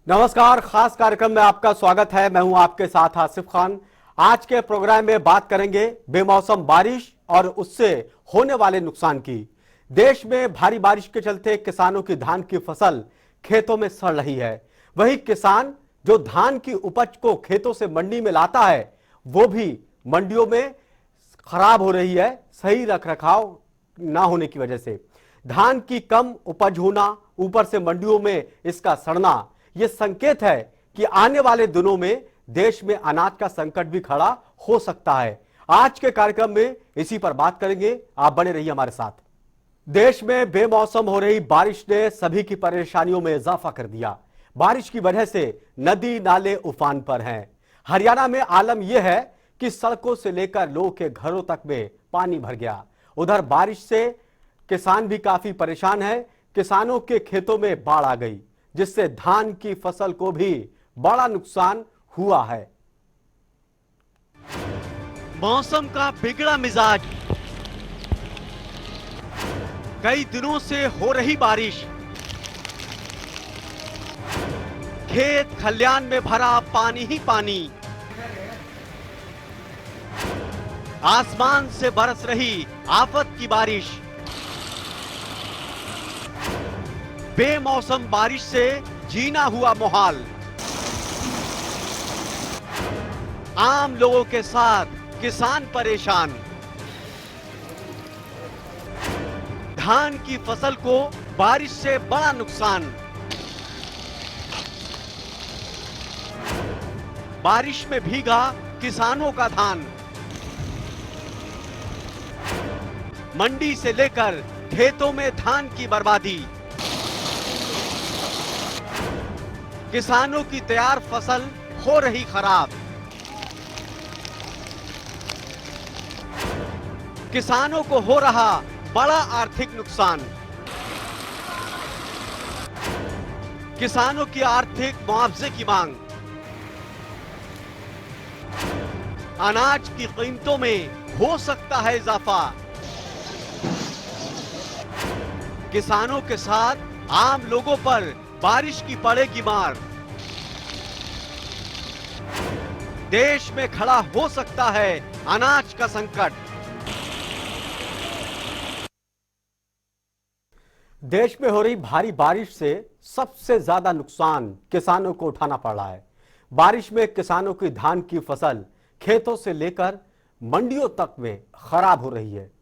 नमस्कार, खास कार्यक्रम में आपका स्वागत है। मैं हूं आपके साथ आसिफ खान। आज के प्रोग्राम में बात करेंगे बेमौसम बारिश और उससे होने वाले नुकसान की। देश में भारी बारिश के चलते किसानों की धान की फसल खेतों में सड़ रही है। वहीं किसान जो धान की उपज को खेतों से मंडी में लाता है वो भी मंडियों में खराब हो रही है, सही रखरखाव ना होने की वजह से। धान की कम उपज होना, ऊपर से मंडियों में इसका सड़ना, यह संकेत है कि आने वाले दिनों में देश में अनाज का संकट भी खड़ा हो सकता है। आज के कार्यक्रम में इसी पर बात करेंगे, आप बने रहिए हमारे साथ। देश में बेमौसम हो रही बारिश ने सभी की परेशानियों में इजाफा कर दिया। बारिश की वजह से नदी नाले उफान पर हैं। हरियाणा में आलम यह है कि सड़कों से लेकर लोगों के घरों तक में पानी भर गया। उधर बारिश से किसान भी काफी परेशान है। किसानों के खेतों में बाढ़ आ गई, जिससे धान की फसल को भी बड़ा नुकसान हुआ है। मौसम का बिगड़ा मिजाज, कई दिनों से हो रही बारिश, खेत खलियान में भरा पानी ही पानी, आसमान से बरस रही आफत की बारिश। बेमौसम बारिश से जीना हुआ मुहाल। आम लोगों के साथ किसान परेशान। धान की फसल को बारिश से बड़ा नुकसान। बारिश में भीगा किसानों का धान। मंडी से लेकर खेतों में धान की बर्बादी। किसानों की तैयार फसल हो रही खराब। किसानों को हो रहा बड़ा आर्थिक नुकसान। किसानों की आर्थिक मुआवजे की मांग। अनाज की कीमतों में हो सकता है इजाफा। किसानों के साथ आम लोगों पर बारिश की पड़ेगी मार। देश में खड़ा हो सकता है अनाज का संकट। देश में हो रही भारी बारिश से सबसे ज्यादा नुकसान किसानों को उठाना पड़ रहा है। बारिश में किसानों की धान की फसल खेतों से लेकर मंडियों तक में खराब हो रही है।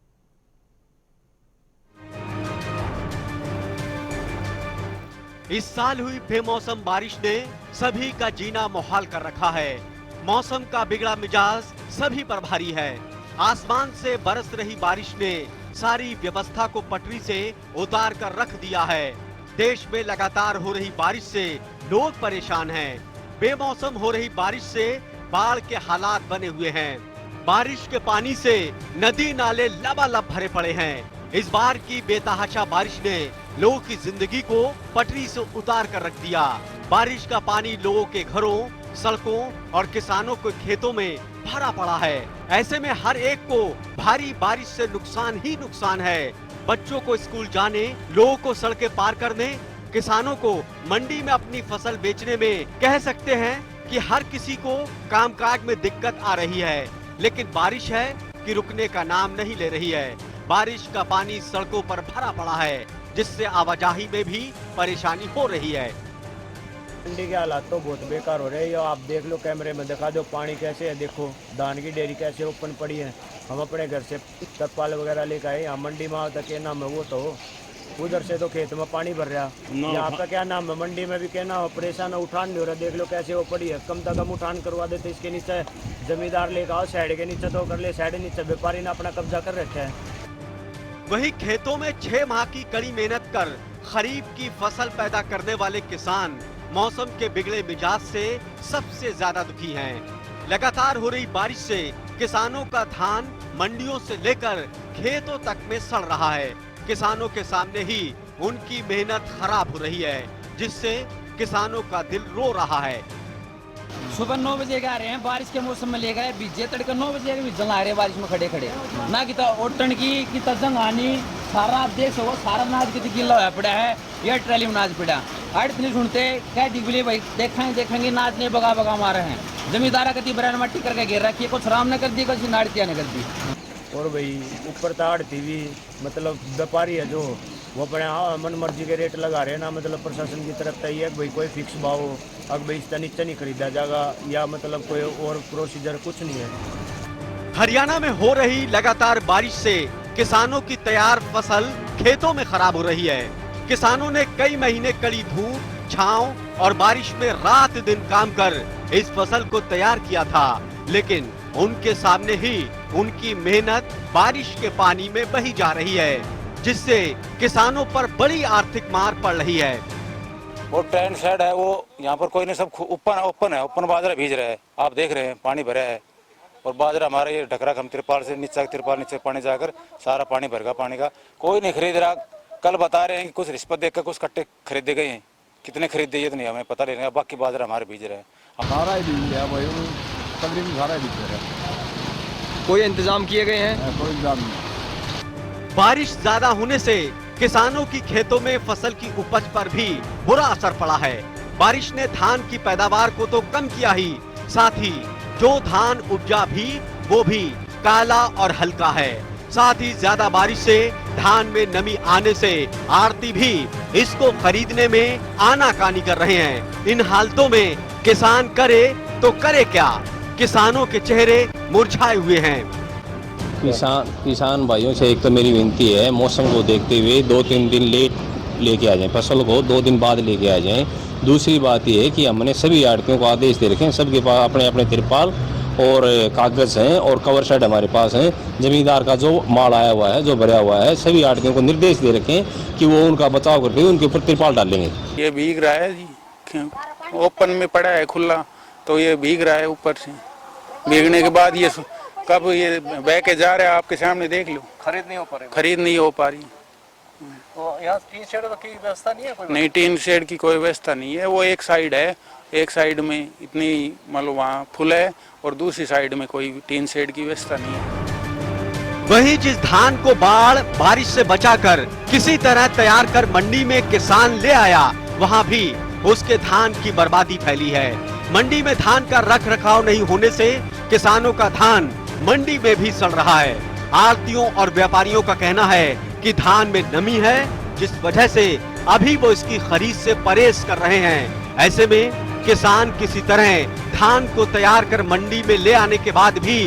इस साल हुई बेमौसम बारिश ने सभी का जीना मुहाल कर रखा है। मौसम का बिगड़ा मिजाज सभी पर भारी है। आसमान से बरस रही बारिश ने सारी व्यवस्था को पटरी से उतार कर रख दिया है। देश में लगातार हो रही बारिश से लोग परेशान हैं। बेमौसम हो रही बारिश से बाढ़ के हालात बने हुए हैं। बारिश के पानी से नदी नाले लबालब भरे पड़े हैं। इस बार की बेतहाशा बारिश ने लोगों की जिंदगी को पटरी से उतार कर रख दिया। बारिश का पानी लोगों के घरों, सड़कों और किसानों के खेतों में भरा पड़ा है। ऐसे में हर एक को भारी बारिश से नुकसान ही नुकसान है। बच्चों को स्कूल जाने, लोगों को सड़कें पार करने, किसानों को मंडी में अपनी फसल बेचने में कह सकते हैं कि हर किसी को कामकाज में दिक्कत आ रही है। लेकिन बारिश है कि रुकने का नाम नहीं ले रही है। बारिश का पानी सड़कों पर भरा पड़ा है, जिससे आवाजाही में भी परेशानी हो रही है। मंडी के हालात तो बहुत बेकार हो रहे हैं। आप देख लो, कैमरे में दिखा दो पानी कैसे है। देखो धान की डेयरी कैसे ओपन पड़ी है। हम अपने घर से तरपाल वगैरह लेकर आए। यहाँ मंडी में तक के नाम है वो तो उधर से तो खेत में पानी भर रहा। यहाँ का क्या नाम है, मंडी में भी कहना हो परेशान, उठान नहीं हो रहा। देख लो कैसे वो पड़ी है। कम से कम उठान करवा देते। इसके नीचे जमींदार लेकर आओ, साइड के नीचे तो कर ले, साइड नीचे व्यापारी ने अपना कब्जा कर रखा है। वही खेतों में 6 माह की कड़ी मेहनत कर खरीफ की फसल पैदा करने वाले किसान मौसम के बिगड़े मिजाज से सबसे ज्यादा दुखी हैं। लगातार हो रही बारिश से किसानों का धान मंडियों से लेकर खेतों तक में सड़ रहा है। किसानों के सामने ही उनकी मेहनत खराब हो रही है, जिससे किसानों का दिल रो रहा है। सुबह 9 बजे आ रहे हैं, बारिश के मौसम में ले गए, बीजे तड़के 9 बजे भी जला रहे बारिश में खड़े खड़े ना कि ओटन की जंगानी सारा आप देख सको, सारा अनाज की गिला हुआ पड़ा है। यह ट्रैली में अनाज पड़ा, आड़त नहीं सुनते, क्या डिगली भाई देखेंगे नाचने बगा बगा मारे हैं। जमींदारा कति बरान मट्टी करके घेर रखी है, कुछ राम ने कर दी, कुछ नाड़तिया ने कर दी। और भाई ऊपर ताड़ थी भी, मतलब व्यापारी है जो वो अपने मन मर्जी के रेट लगा रहे हैं ना, मतलब प्रशासन की तरफ तय है भाई कोई फिक्स भाव हो, अब भाई इसका नीचे नहीं खरीदा जाएगा या मतलब कोई और प्रोसीजर कुछ नहीं है। हरियाणा में हो रही लगातार बारिश से किसानों की तैयार फसल खेतों में खराब हो रही है। किसानों ने कई महीने कड़ी धूप, छांव और बारिश में रात दिन काम कर इस फसल को तैयार किया था, लेकिन उनके सामने ही उनकी मेहनत बारिश के पानी में बही जा रही है, जिससे किसानों पर बड़ी आर्थिक मार पड़ रही है। वो ट्रेन शेड है, वो यहाँ पर कोई नहीं, सब ओपन है, ओपन बाजरा भीज रहा है, आप देख रहे हैं पानी भरा है। और बाजरा हमारा ये ढक रहा, हम तिरपाल से तिरपाल नीचे पानी जाकर सारा पानी भर गया, पानी का कोई नहीं खरीद रहा। कल बता रहे हैं कि कुछ रिश्वत देकर कुछ कट्टे खरीदे गए हैं, कितने खरीदे ये तो नहीं हमें पता, लेने बाकी बाजरा हमारे भीज रहे हैं। सारा ही बीज गया भाई, तकरीबन सारा बीज गया। कोई इंतजाम किए गए हैं? कोई इंतजाम नहीं। बारिश ज्यादा होने से किसानों की खेतों में फसल की उपज पर भी बुरा असर पड़ा है। बारिश ने धान की पैदावार को तो कम किया ही, साथ ही जो धान उपजा भी वो भी काला और हल्का है। साथ ही ज्यादा बारिश से धान में नमी आने से आड़ती भी इसको खरीदने में आनाकानी कर रहे हैं। इन हालतों में किसान करे तो करे क्या? किसानों के चेहरे मुरझाए हुए हैं। किसान भाइयों से एक तो मेरी विनती है, मौसम को देखते हुए 2-3 दिन लेट लेके आ जाएं, फसल को 2 दिन बाद लेके आ जाएं। दूसरी बात यह है कि हमने सभी आड़तियों को आदेश दे रखे हैं, सबके पास अपने अपने तिरपाल और कागज हैं और कवर शेड हमारे पास हैं। जमींदार का जो माल आया हुआ है, जो भरा हुआ है, सभी आड़तियों को निर्देश दे रखे हैं कि वो उनका बचाव करके उनके ऊपर तिरपाल डालेंगे। ये भीग रहा है जी, ओपन में पड़ा है खुला, तो ये भीग रहा है ऊपर से। भीगने के बाद ये कब ये बह के जा रहा है, आपके सामने देख लो। खरीद नहीं हो पा रही। तो यहाँ टीन शेड की व्यवस्था नहीं है? नहीं, टीन शेड की कोई व्यवस्था नहीं है। वो एक साइड है, एक साइड में इतनी मतलब वहाँ फुल है और दूसरी साइड में कोई टीन शेड की व्यवस्था नहीं है। वहीं जिस धान को बाढ़ बारिश से बचाकर किसी तरह तैयार कर मंडी में किसान ले आया, वहां भी उसके धान की बर्बादी फैली है। मंडी में धान का रख रखाव नहीं होने से किसानों का धान मंडी में भी सड़ रहा है। आड़तियों और व्यापारियों का कहना है कि धान में नमी है, जिस वजह से अभी वो इसकी खरीद से परहेज कर रहे हैं। ऐसे में किसान किसी तरह धान को तैयार कर मंडी में ले आने के बाद भी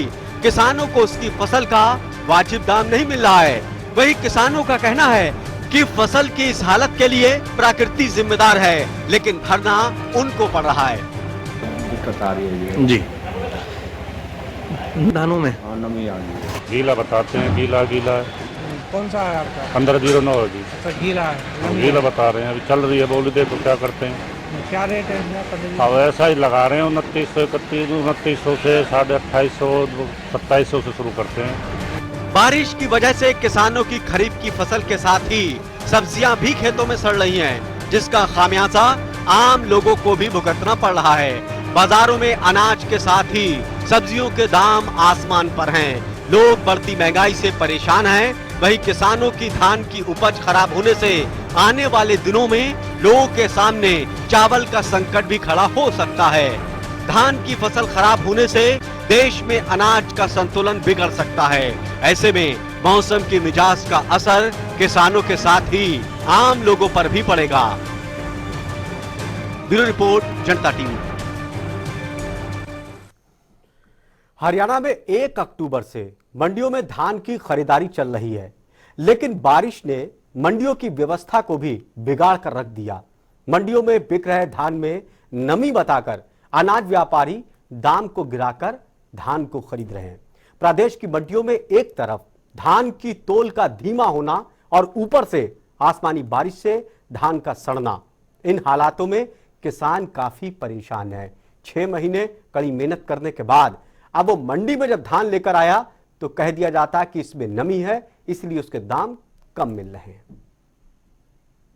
किसानों को उसकी फसल का वाजिब दाम नहीं मिल रहा है। वही किसानों का कहना है कि फसल की इस हालत के लिए प्रकृति जिम्मेदार है, लेकिन भरना उनको पड़ रहा है। दिक्कत आ रही है जी धानों में नमी आ गई। गीला बताते हैं, गीला कौन सा है आपका? 1509 है जी। अच्छा, गीला है, गीला बता रहे हैं, अभी चल रही है बोली, देखो क्या करते हैं। क्या रेट है? अब ऐसा ही लगा रहे हैं 2900, 2900 से 2850, 2700 से शुरू करते हैं। बारिश की वजह से किसानों की खरीफ की फसल के साथ ही सब्जियां भी खेतों में सड़ रही हैं, जिसका खामियाजा आम लोगों को भी भुगतना पड़ रहा है। बाजारों में अनाज के साथ ही सब्जियों के दाम आसमान पर हैं। लोग बढ़ती महंगाई से परेशान हैं। वहीं किसानों की धान की उपज खराब होने से आने वाले दिनों में लोगों के सामने चावल का संकट भी खड़ा हो सकता है। धान की फसल खराब होने से देश में अनाज का संतुलन बिगड़ सकता है। ऐसे में मौसम की मिजाज का असर किसानों के साथ ही आम लोगों पर भी पड़ेगा। ब्यूरो रिपोर्ट, जनता टीवी। हरियाणा में 1 अक्टूबर से मंडियों में धान की खरीदारी चल रही है, लेकिन बारिश ने मंडियों की व्यवस्था को भी बिगाड़ कर रख दिया। मंडियों में बिक रहे धान में नमी बताकर अनाज व्यापारी दाम को गिराकर धान को खरीद रहे हैं। प्रदेश की मंडियों में एक तरफ धान की तौल का धीमा होना और ऊपर से आसमानी बारिश से धान का सड़ना, इन हालातों में किसान काफी परेशान है। 6 महीने कड़ी मेहनत करने के बाद अब वो मंडी में जब धान लेकर आया तो कह दिया जाता कि इसमें नमी है, इसलिए उसके दाम कम मिल रहे हैं।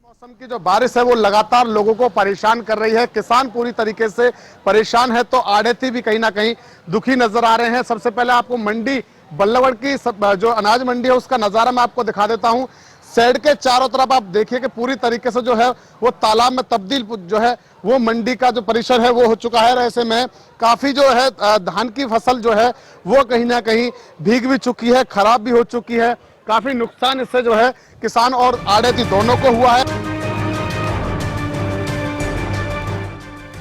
मौसम की जो बारिश है वो लगातार लोगों को परेशान कर रही है। किसान पूरी तरीके से परेशान है, तो आड़ती भी कहीं ना कहीं दुखी नजर आ रहे हैं। सबसे पहले आपको मंडी बल्लभगढ़ की जो अनाज मंडी है उसका नजारा मैं आपको दिखा देता हूं। शेड के चारों तरफ आप देखिए कि पूरी तरीके से जो है वो तालाब में तब्दील जो है वो मंडी का जो परिसर है वो हो चुका है। ऐसे में काफी जो है धान की फसल जो है वो कहीं ना कहीं भीग भी चुकी है, खराब भी हो चुकी है। काफी नुकसान इससे जो है किसान और आड़ती दोनों को हुआ है।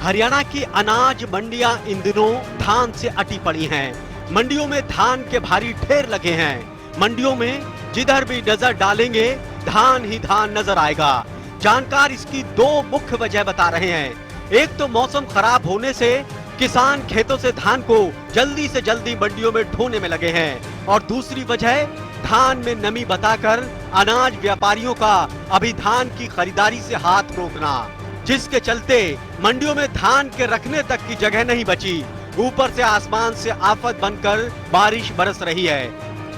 हरियाणा की अनाज मंडियां इन दिनों धान से अटी पड़ी हैं। मंडियों में धान के भारी ढेर लगे हैं। मंडियों में जिधर भी नजर डालेंगे धान ही धान नजर आएगा। जानकार इसकी दो मुख्य वजह बता रहे हैं। एक तो मौसम खराब होने से किसान खेतों से धान को जल्दी से जल्दी मंडियों में ढोने में लगे हैं, और दूसरी वजह धान में नमी बताकर अनाज व्यापारियों का अभी धान की खरीदारी से हाथ रोकना, जिसके चलते मंडियों में धान के रखने तक की जगह नहीं बची। ऊपर से आसमान से आफत बनकर बारिश बरस रही है।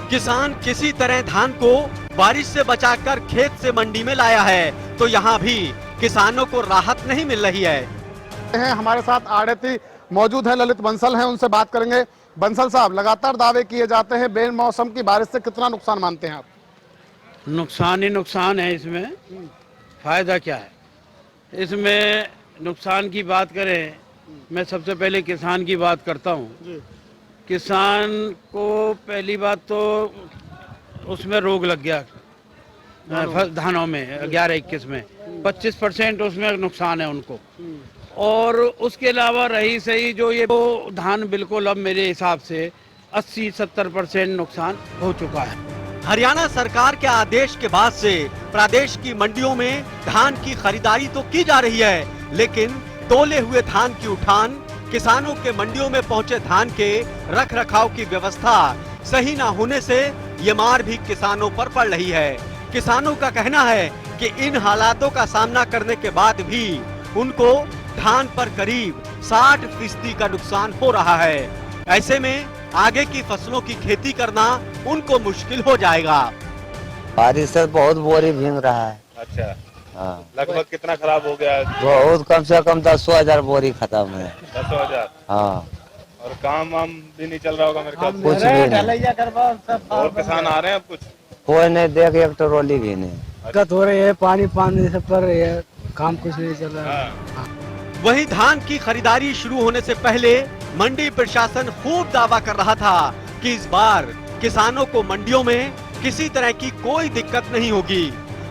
किसान किसी तरह धान को बारिश से बचाकर खेत से मंडी में लाया है, तो यहाँ भी किसानों को राहत नहीं मिल रही है। हमारे साथ आड़ती मौजूद है, ललित बंसल हैं, उनसे बात करेंगे। बंसल साहब, लगातार दावे किए जाते हैं, बेमौसम की बारिश से कितना नुकसान मानते हैं आप? नुकसान ही नुकसान है, इसमें फायदा क्या है? इसमें नुकसान की बात करें, मैं सबसे पहले किसान की बात करता हूँ। किसान को पहली बात तो उसमें रोग लग गया धानों में 11-21 में 25% उसमें नुकसान है उनको। और उसके अलावा रही सही जो ये वो धान बिल्कुल अब मेरे हिसाब से 80-70% नुकसान हो चुका है। हरियाणा सरकार के आदेश के बाद से प्रदेश की मंडियों में धान की खरीदारी तो की जा रही है, लेकिन तोले हुए धान की उठान, किसानों के मंडियों में पहुंचे धान के रख रखाव की व्यवस्था सही न होने से ये मार भी किसानों पर पड़ रही है। किसानों का कहना है कि इन हालातों का सामना करने के बाद भी उनको धान पर करीब 60% का नुकसान हो रहा है। ऐसे में आगे की फसलों की खेती करना उनको मुश्किल हो जाएगा। बारिश से बहुत बोरी भीग रहा है। अच्छा, हाँ। लगभग कितना खराब हो गया? बहुत, कम से कम 10,000 बोरी खत्म है। 10,000? हाँ। और काम वाम भी नहीं चल रहा होगा मेरे ख्याल से? कुछ भी नहीं। और किसान आ रहे हैं अब कुछ? कोई नहीं, देख एक ट्रॉली भी नहीं। दिक्कत हो रही है, पानी से पड़ रही है, काम कुछ नहीं चल रहा है। वहीं धान की खरीदारी शुरू होने से पहले मंडी प्रशासन खूब दावा कर रहा था कि इस बार किसानों को मंडियों में किसी तरह की कोई दिक्कत नहीं होगी।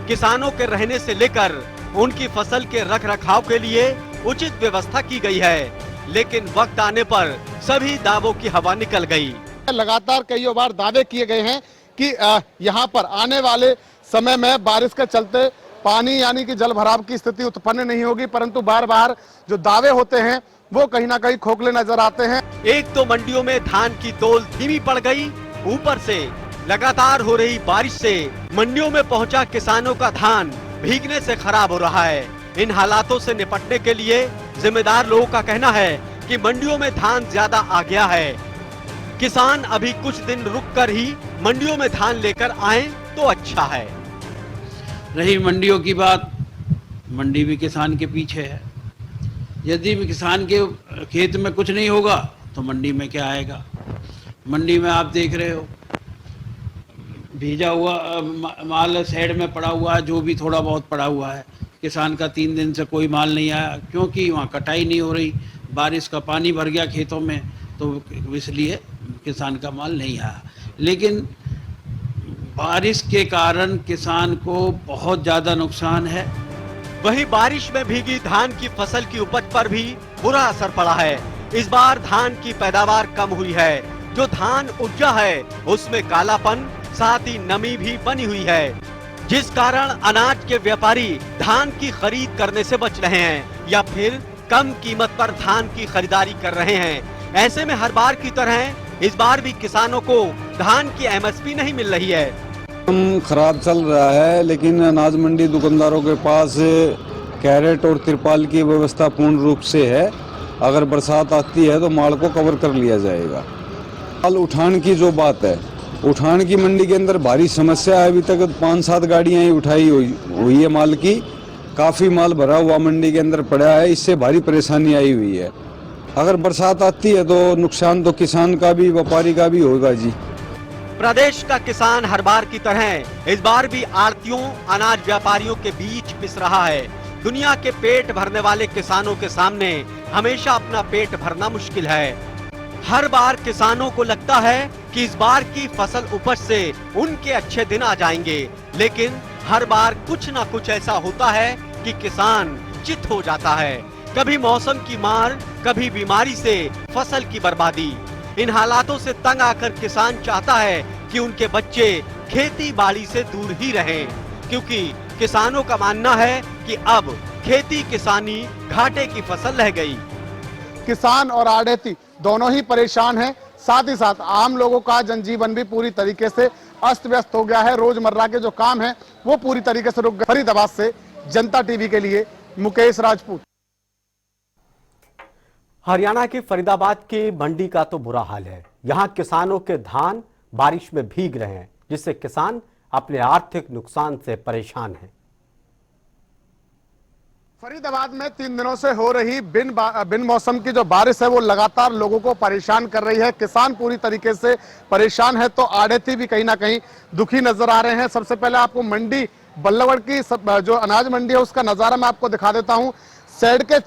किसानों के रहने से लेकर उनकी फसल के रख रखाव के लिए उचित व्यवस्था की गई है, लेकिन वक्त आने पर सभी दावों की हवा निकल गई। लगातार कई बार दावे किए गए हैं कि यहाँ पर आने वाले समय में बारिश के चलते पानी यानी कि जल भराव की स्थिति उत्पन्न नहीं होगी, परंतु बार बार जो दावे होते हैं वो कहीं ना कहीं खोखले नजर आते हैं। एक तो मंडियों में धान की तोल धीमी पड़ गई, ऊपर से लगातार हो रही बारिश से मंडियों में पहुंचा किसानों का धान भीगने से खराब हो रहा है। इन हालातों से निपटने के लिए जिम्मेदार लोगों का कहना है कि मंडियों में धान ज्यादा आ गया है। किसान अभी कुछ दिन रुककर ही मंडियों में धान लेकर आए तो अच्छा है। रही मंडियों की बात, मंडी भी किसान के पीछे है। यदि भी किसान के खेत में कुछ नहीं होगा तो मंडी में क्या आएगा? मंडी में आप देख रहे हो भीजा हुआ माल साइड में पड़ा हुआ है, जो भी थोड़ा बहुत पड़ा हुआ है। किसान का 3 दिन से कोई माल नहीं आया, क्योंकि वहाँ कटाई नहीं हो रही, बारिश का पानी भर गया खेतों में, तो इसलिए किसान का माल नहीं आया। लेकिन बारिश के कारण किसान को बहुत ज़्यादा नुकसान है। वहीं बारिश में भीगी धान की फसल की उपज पर भी बुरा असर पड़ा है। इस बार धान की पैदावार कम हुई है। जो धान उपजा है उसमें कालापन, साथ ही नमी भी बनी हुई है, जिस कारण अनाज के व्यापारी धान की खरीद करने से बच रहे हैं या फिर कम कीमत पर धान की खरीदारी कर रहे हैं। ऐसे में हर बार की तरह इस बार भी किसानों को धान की एमएसपी नहीं मिल रही है। खराब चल रहा है, लेकिन अनाज मंडी दुकानदारों के पास कैरेट और तिरपाल की व्यवस्था पूर्ण रूप से है। अगर बरसात आती है तो माल को कवर कर लिया जाएगा। माल उठान की जो बात है, उठान की मंडी के अंदर भारी समस्या है। अभी तक 5-7 गाड़ियाँ ही उठाई हुई है माल की। काफ़ी माल भरा हुआ मंडी के अंदर पड़ा है, इससे भारी परेशानी आई हुई है। अगर बरसात आती है तो नुकसान तो किसान का भी व्यापारी का भी होगा जी। प्रदेश का किसान हर बार की तरह इस बार भी आड़तियों अनाज व्यापारियों के बीच पिस रहा है। दुनिया के पेट भरने वाले किसानों के सामने हमेशा अपना पेट भरना मुश्किल है। हर बार किसानों को लगता है कि इस बार की फसल उपज से उनके अच्छे दिन आ जाएंगे, लेकिन हर बार कुछ ना कुछ ऐसा होता है कि किसान चित हो जाता है। कभी मौसम की मार, कभी बीमारी से फसल की बर्बादी। इन हालातों से तंग आकर किसान चाहता है कि उनके बच्चे खेती बाड़ी से दूर ही रहें, क्योंकि किसानों का मानना है कि अब खेती किसानी घाटे की फसल रह गई। किसान और आढ़ती दोनों ही परेशान हैं, साथ ही साथ आम लोगों का जनजीवन भी पूरी तरीके से अस्त व्यस्त हो गया है। रोजमर्रा के जो काम है वो पूरी तरीके से रुक गए। फरीदाबाद से जनता टीवी के लिए मुकेश राजपूत। हरियाणा की फरीदाबाद की मंडी का तो बुरा हाल है। यहां किसानों के धान बारिश में भीग रहे हैं, जिससे किसान अपने आर्थिक नुकसान से परेशान हैं। फरीदाबाद में 3 दिनों से हो रही बिन मौसम की जो बारिश है वो लगातार लोगों को परेशान कर रही है। किसान पूरी तरीके से परेशान है, तो आढ़ती भी कहीं ना कहीं दुखी नजर आ रहे हैं। सबसे पहले आपको मंडी बल्लभगढ़ की जो अनाज मंडी है उसका नजारा मैं आपको दिखा देता हूं। शेड के